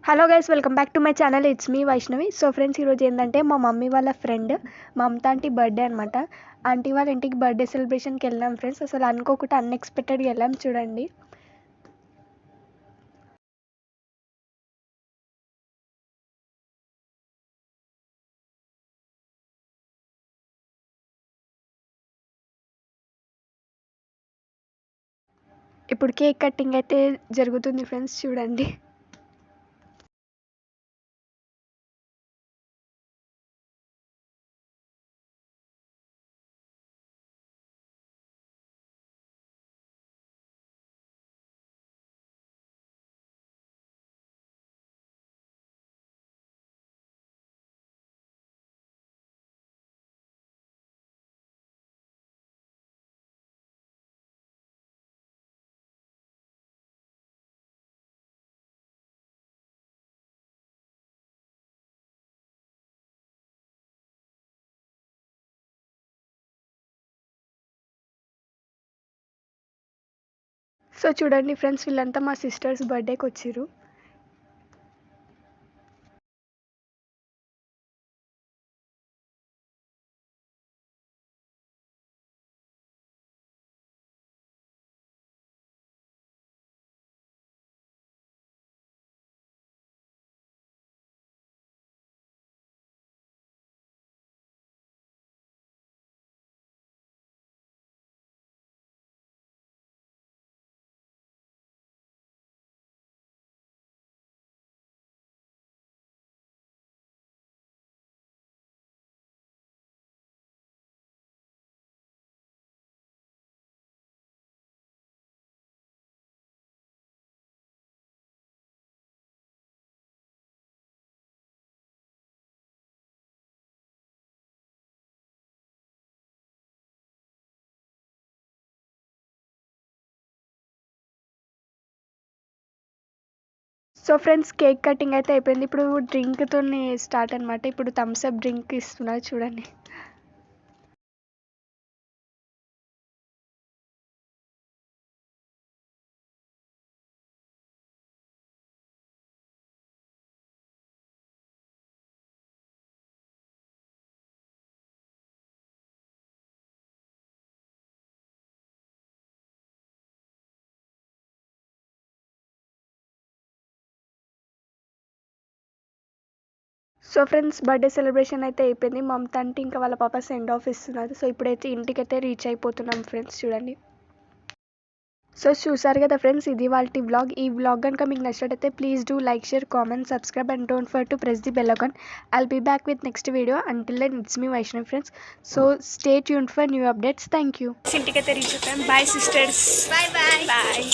Hello guys, welcome back to my channel. It's me Vaishnavi. So friends, ఈరోజు ఏంటంటే మా mummy వాళ్ళ ఫ్రెండ్ మమతా ఆంటీ బర్త్డే అనమాట. ఆంటీ వాళ్ళ ఇంటికి బర్త్డే సెలబ్రేషన్కి వెళ్ళాం ఫ్రెండ్స్. అసలు అనుకోకుండా అన్ఎక్స్పెక్టెడ్గా వెళ్ళాం. చూడండి, ఇప్పుడు కేక్ కటింగ్ అయితే జరుగుతుంది ఫ్రెండ్స్. చూడండి, సో చూడండి ఫ్రెండ్స్, వీళ్ళంతా మా సిస్టర్స్ బర్త్డేకి వచ్చారు. సో ఫ్రెండ్స్, కేక్ కటింగ్ అయితే అయిపోయింది. ఇప్పుడు డ్రింక్తో స్టార్ట్ అనమాట. ఇప్పుడు థమ్స్ అప్ డ్రింక్ ఇస్తున్నారు. చూడండి, సో ఫ్రెండ్స్, బర్త్డే సెలబ్రేషన్ అయితే అయిపోయింది. మమతా అంటే ఇంకా వాళ్ళ పాప సెండ్ ఆఫ్ ఇస్తున్నారు. సో ఇప్పుడైతే ఇంటికైతే రీచ్ అయిపోతున్నాం ఫ్రెండ్స్. చూడండి, సో చూసారు కదా ఫ్రెండ్స్, ఇది వాళ్ళ వ్లాగ్. ఈ వ్లాగ్ కనుక మీకు నచ్చినట్టయితే please do like, share, comment, subscribe and don't for to press the bell icon. I'll be back with next video. Until then, it's me Vaishnavi friends. So stay tuned for new updates. Thank you. ఇంటికైతే reach అయిపోయాం. Bye sisters. Bye bye bye.